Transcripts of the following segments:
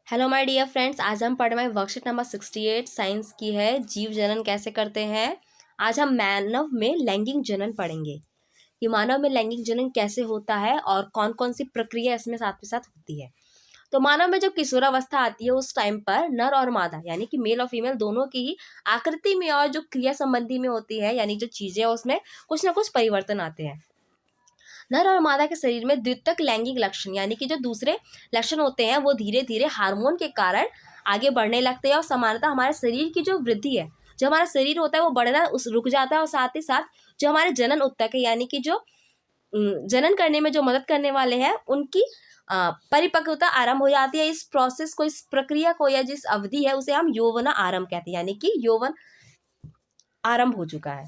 Hello my dear friends, आज हम पढ़ रहे हैं वर्कशीट नंबर 68 साइंस की है। जीव जनन कैसे करते हैं। आज हम मानव में लैंगिक जनन पढ़ेंगे कि मानव में लैंगिक जनन कैसे होता है और कौन कौन सी प्रक्रिया इसमें साथ में साथ होती है। तो मानव में जब किशोरावस्था आती है उस टाइम पर नर और मादा यानी कि मेल और फीमेल दोनों की ही आकृति में और जो क्रिया संबंधी में होती है यानी जो चीजें उसमें कुछ ना कुछ परिवर्तन आते हैं। नर और मादा के शरीर में द्वितीयक लैंगिक लक्षण यानी कि जो दूसरे लक्षण होते हैं वो धीरे धीरे हार्मोन के कारण आगे बढ़ने लगते हैं और समानता हमारे शरीर की जो वृद्धि है, जो हमारा शरीर होता है वो बढ़ना उस रुक जाता है और साथ ही साथ जो हमारे जनन उत्तक है यानी कि जो जनन करने में जो मदद करने वाले हैं उनकी परिपक्वता आरंभ हो जाती है। इस प्रोसेस को, इस प्रक्रिया को या जिस अवधि है उसे हम यौवन आरंभ कहते हैं यानी कि यौवन आरंभ हो चुका है।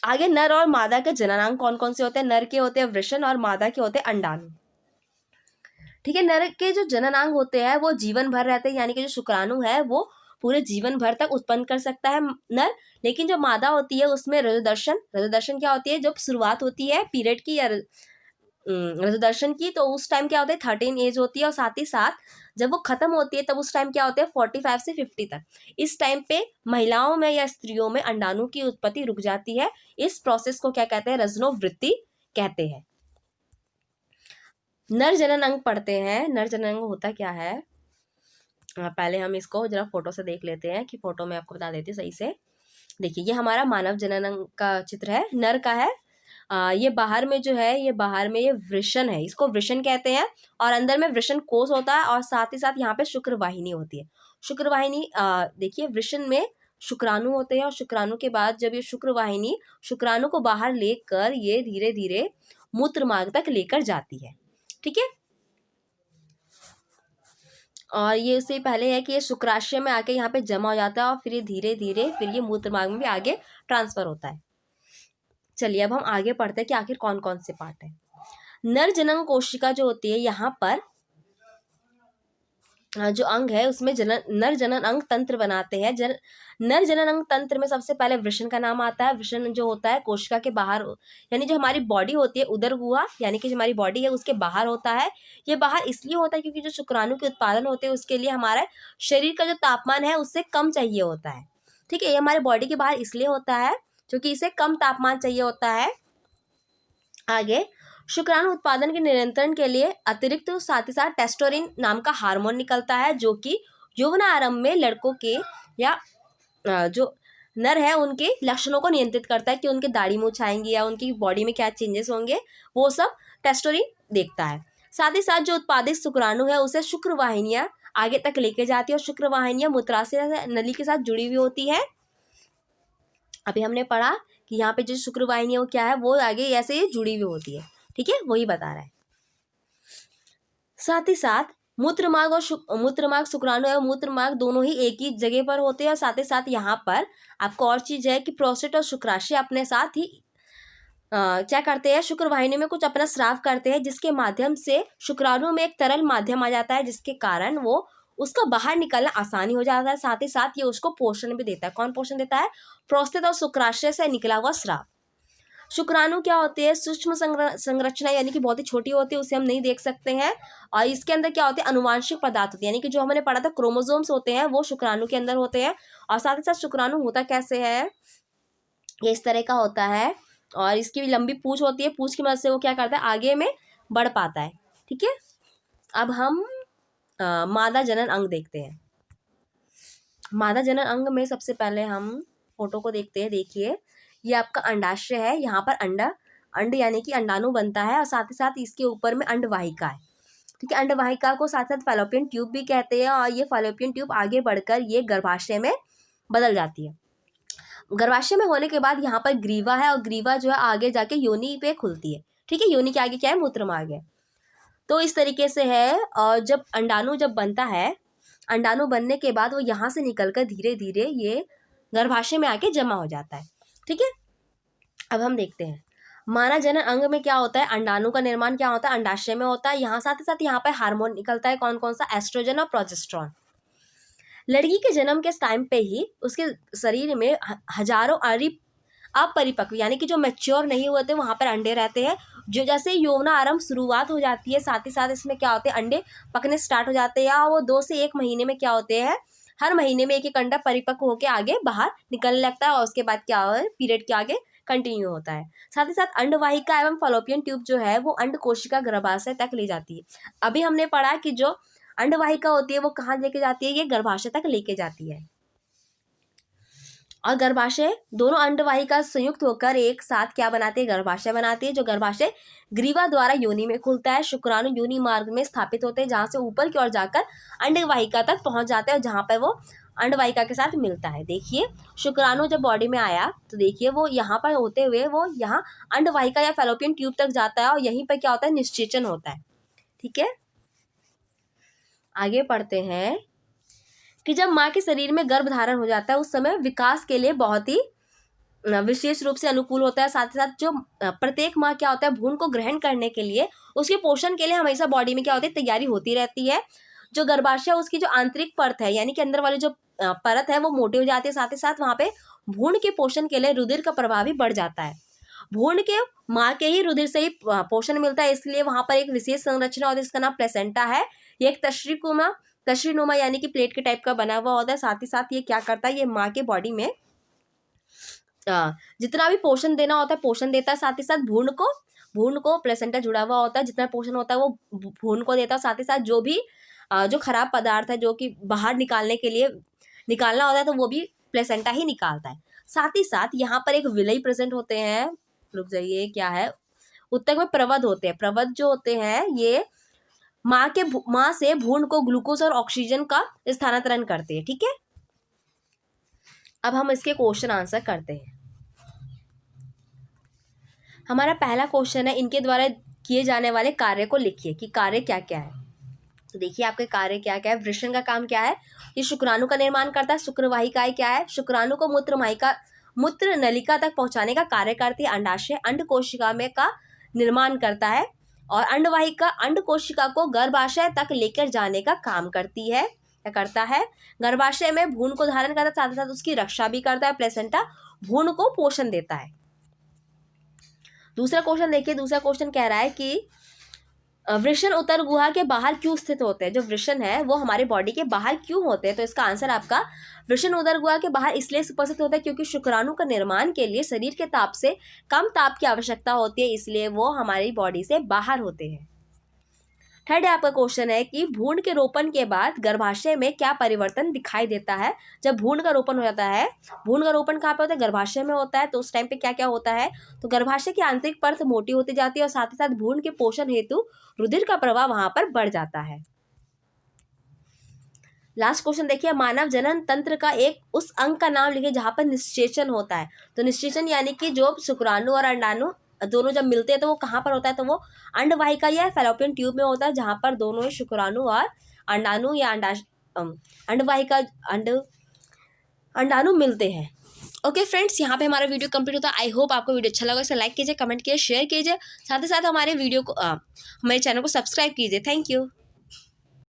आगे नर और मादा के जननांग कौन कौन से होते हैं। नर के होते हैं वृषण और मादा के होते हैं अंडाणु। ठीक है, नर के जो जननांग होते हैं वो जीवन भर रहते हैं यानी कि जो शुक्राणु है वो पूरे जीवन भर तक उत्पन्न कर सकता है नर। लेकिन जो मादा होती है उसमें रजोदर्शन क्या होती है, जब शुरुआत होती है पीरियड की या रजोदर्शन की तो उस टाइम क्या होता है 13 एज होती है और साथ ही साथ जब वो खत्म होती है तब उस टाइम क्या होता है 45 से 50 तक। इस टाइम पे महिलाओं में या स्त्रियों में अंडाणु की उत्पत्ति रुक जाती है। इस प्रोसेस को क्या कहते हैं, रजनोवृत्ति कहते हैं। नर जनन अंग पढ़ते हैं। नर जनन अंग होता क्या है, पहले हम इसको जरा फोटो से देख लेते हैं कि फोटो में आपको बता देती सही से। देखिए ये हमारा मानव जनन अंग का चित्र है, नर का है। ये बाहर में जो है, ये बाहर में ये वृषण है, इसको वृषण कहते हैं और अंदर में वृषण कोष होता है और साथ ही साथ यहाँ पे शुक्र वाहिनी होती है। शुक्र वाहिनी देखिए वृषण में शुक्राणु होते हैं और शुक्राणु के बाद जब ये शुक्र वाहिनी शुक्राणु को बाहर लेकर ये धीरे धीरे मूत्र मार्ग तक लेकर जाती है। ठीक है, और ये उससे पहले है कि ये शुक्राशय में आके यहाँ पे जमा हो जाता है और फिर ये धीरे धीरे फिर ये मूत्र मार्ग में भी आगे ट्रांसफर होता है। चलिए अब हम आगे पढ़ते हैं कि आखिर कौन कौन से पार्ट है। नर जनन कोशिका जो होती है यहाँ पर जो अंग है उसमें नर जनन अंग तंत्र बनाते हैं। नर जनन अंग तंत्र में सबसे पहले वृषण का नाम आता है। वृषण जो होता है कोशिका के बाहर यानी जो हमारी बॉडी होती है उदर गुहा यानी कि जो हमारी बॉडी है उसके बाहर होता है। ये बाहर इसलिए होता है क्योंकि जो शुक्राणु के उत्पादन होते हैं उसके लिए हमारे शरीर का जो तापमान है उससे कम चाहिए होता है। ठीक है, ये हमारे बॉडी के बाहर इसलिए होता है क्योंकि इसे कम तापमान चाहिए होता है। आगे शुक्राणु उत्पादन के नियंत्रण के लिए अतिरिक्त साथ ही साथ टेस्टोस्टेरोन नाम का हार्मोन निकलता है जो कि यौवन आरंभ में लड़कों के या जो नर है उनके लक्षणों को नियंत्रित करता है कि उनके दाढ़ी मूंछ आएंगी या उनकी बॉडी में क्या चेंजेस होंगे, वो सब टेस्टोस्टेरोन देखता है। साथ ही साथ जो उत्पादित शुक्राणु है उसे शुक्र वाहिनियां आगे तक लेके जाती है और शुक्र वाहिनियां मूत्राशय नली के साथ जुड़ी हुई होती है। अभी हमने पढ़ा कि यहाँ पे जो शुक्र वाहिनी है वो क्या है, वो आगे ऐसे ही जुड़ी हुई होती है। ठीक है, वही बता रहा है। साथ ही साथ मूत्रमार्ग और मूत्रमार्ग शुक्राणु और मूत्रमार्ग दोनों ही एक ही जगह पर होते हैं और साथ ही साथ यहाँ पर आपको और चीज है कि प्रोस्टेट और शुक्राशय अपने साथ ही क्या करते हैं, शुक्र वाहिनी में कुछ अपना स्राव करते हैं जिसके माध्यम से शुक्राणु में एक तरल माध्यम आ जाता है जिसके कारण वो उसका बाहर निकलना आसानी हो जाता है। साथ ही साथ ये उसको पोषण भी देता है। कौन पोषण देता है, प्रोस्टेट और शुक्राशय से निकला हुआ स्राव। शुक्राणु क्या होती है, सूक्ष्म संरचना यानी कि बहुत ही छोटी होती है, उसे हम नहीं देख सकते हैं और इसके अंदर क्या होते हैं, अनुवांशिक पदार्थ होते हैं यानी कि जो हमने पढ़ा था क्रोमोसोम्स होते हैं वो शुक्राणु के अंदर होते हैं। और साथ ही साथ शुक्राणु होता कैसे है, ये इस तरह का होता है और इसकी लंबी पूंछ होती है। पूंछ की मदद से वो क्या करता है, आगे में बढ़ पाता है। ठीक है, अब हम मादा जनन अंग देखते हैं। मादा जनन अंग में सबसे पहले हम फोटो को देखते हैं। देखिए ये आपका अंडाशय है, यहाँ पर अंड यानी कि अंडाणु बनता है और साथ ही साथ इसके ऊपर में अंडवाहिका है। ठीक है, अंडवाहिका को साथ साथ फैलोपियन ट्यूब भी कहते हैं और ये फैलोपियन ट्यूब आगे बढ़कर ये गर्भाशय में बदल जाती है। गर्भाशय में होने के बाद यहाँ पर ग्रीवा है और ग्रीवा जो है आगे जाके योनि पे खुलती है। ठीक है, योनि के आगे क्या है, मूत्रमार्ग है। तो इस तरीके से है और जब अंडाणु जब बनता है, अंडाणु बनने के बाद वो यहाँ से निकलकर धीरे धीरे ये गर्भाशय में आके जमा हो जाता है। ठीक है, अब हम देखते हैं मानव जनन अंग में क्या होता है। अंडाणु का निर्माण क्या होता है, अंडाशय में होता है। यहाँ साथ ही साथ यहाँ पर हार्मोन निकलता है, कौन कौन सा, एस्ट्रोजन और प्रोजेस्टेरोन। लड़की के जन्म के टाइम पे ही उसके शरीर में हजारों अपरिपक्व यानी कि जो मैच्योर नहीं हुए थे वहां पर अंडे रहते हैं जो जैसे यौवना आरंभ शुरुआत हो जाती है, साथ ही साथ इसमें क्या होते हैं, अंडे पकने स्टार्ट हो जाते हैं, और वो 2 से 1 महीने में क्या होते हैं, हर महीने में एक अंडा परिपक्व होकर आगे बाहर निकलने लगता है, और उसके बाद क्या हो, पीरियड के आगे कंटिन्यू होता है। साथ ही साथ अंडवाहिका एवं फॉलोपियन ट्यूब जो है वो अंड कोशिका गर्भाशय तक ले जाती है। अभी हमने पढ़ा कि जो अंडवाहिका होती है वो कहाँ लेके जाती है, ये गर्भाशय तक लेके जाती है। और गर्भाशय, दोनों अंडवाहिका संयुक्त होकर एक साथ क्या बनाते हैं, गर्भाशय बनाती है, जो गर्भाशय ग्रीवा द्वारा योनि में खुलता है। शुक्राणु योनि मार्ग में स्थापित होते हैं, जहाँ से ऊपर की ओर जाकर अंडवाहिका तक पहुंच जाते हैं, और जहाँ पर वो अंडवाहिका के साथ मिलता है। देखिए शुक्राणु जब बॉडी में आया तो देखिए वो यहाँ पर होते हुए वो यहाँ अंडवाहिका या फैलोपियन ट्यूब तक जाता है, और यहीं पर क्या होता है, निषेचन होता है। ठीक है, आगे पढ़ते हैं कि जब माँ के शरीर में गर्भधारण हो जाता है उस समय विकास के लिए बहुत ही विशेष रूप से अनुकूल होता है। साथ ही साथ जो प्रत्येक माँ क्या होता है, भ्रूण को ग्रहण करने के लिए, उसके पोषण के लिए हमेशा बॉडी में क्या होती है, तैयारी होती रहती है। जो गर्भाशय उसकी जो आंतरिक परत है, यानी कि अंदर वाली जो परत है वो मोटी हो जाती है। साथ ही साथ वहाँ पे भ्रूण के पोषण के लिए रुधिर का प्रवाह भी बढ़ जाता है। भ्रूण के माँ के ही रुधिर से ही पोषण मिलता है, इसलिए वहाँ पर एक विशेष संरचना होती है, इसका नाम प्लेसेंटा है। ये एक तश्रीनुमा यानी कि प्लेट के टाइप का बना हुआ होता है। साथ ही साथ ये क्या करता है, ये माँ के बॉडी में जितना भी पोषण देना होता है पोषण देता है। साथ ही साथ भ्रूण को प्लेसेंटा जुड़ा हुआ होता है, जितना पोषण होता है वो भ्रूण को देता है। साथ ही साथ जो भी जो खराब पदार्थ है जो कि बाहर निकालने के लिए निकालना होता है तो वो भी प्लेसेंटा ही निकालता है। साथ ही साथ यहाँ पर एक विलय प्रेजेंट होते हैं, रुक जाइए क्या है, उत्तक में प्रवद होते हैं। प्रवद जो होते हैं ये माँ से भ्रूण को ग्लूकोज और ऑक्सीजन का स्थानांतरण करते हैं। ठीक है, अब हम इसके क्वेश्चन आंसर करते हैं। हमारा पहला क्वेश्चन है, इनके द्वारा किए जाने वाले कार्य को लिखिए कि कार्य क्या क्या है। तो देखिए आपके कार्य क्या क्या है। वृषण का काम क्या है, ये शुक्राणु का निर्माण करता है। शुक्रवाहिकाएं क्या है, शुक्राणु को मूत्र नलिका तक पहुंचाने का कार्य करती है। अंडाशय अंड कोशिका में का निर्माण करता है, और अंडवाहिका अंड कोशिका को गर्भाशय तक लेकर जाने का काम करती है। क्या करता है, गर्भाशय में भ्रूण को धारण करता है, साथ ही साथ उसकी रक्षा भी करता है। प्लेसेंटा भ्रूण को पोषण देता है। दूसरा क्वेश्चन देखिए, दूसरा क्वेश्चन कह रहा है कि वृषण उदर गुहा के बाहर क्यों स्थित होते हैं। जो वृषण है वो हमारे बॉडी के बाहर क्यों होते हैं, तो इसका आंसर आपका वृषण उदर गुहा के बाहर इसलिए उपस्थित होता है क्योंकि शुक्राणु का निर्माण के लिए शरीर के ताप से कम ताप की आवश्यकता होती है, इसलिए वो हमारी बॉडी से बाहर होते हैं। थर्ड आपका क्वेश्चन है कि भ्रूण के रोपण के बाद गर्भाशय में क्या परिवर्तन दिखाई देता है। जब भ्रूण का रोपण हो जाता है, भ्रूण का रोपण कहाँ पे होता है, गर्भाशय में होता है, तो उस टाइम पे क्या क्या होता है, तो गर्भाशय की आंतरिक परत मोटी होती जाती है, और साथ ही साथ भ्रूण के पोषण हेतु रुधिर का प्रवाह वहां पर बढ़ जाता है। लास्ट क्वेश्चन देखिए, मानव जनन तंत्र का एक उस अंग का नाम लिखिए जहां पर निषेचन होता है। तो निषेचन यानी कि जो शुक्राणु और अंडाणु दोनों जब मिलते हैं तो वो कहाँ पर होता है, तो वो अंडवाहिका या फैलोपियन ट्यूब में होता है, जहाँ पर दोनों ही शुक्राणु और अंडाणु या अंडवाहिका अंडाणु मिलते हैं। ओके फ्रेंड्स, यहाँ पे हमारा वीडियो कंप्लीट होता है। आई होप आपको वीडियो अच्छा लगा, इसे लाइक कीजिए, कमेंट कीजिए, शेयर कीजिए, साथ ही साथ हमारे वीडियो को हमारे चैनल को सब्सक्राइब कीजिए। Thank you.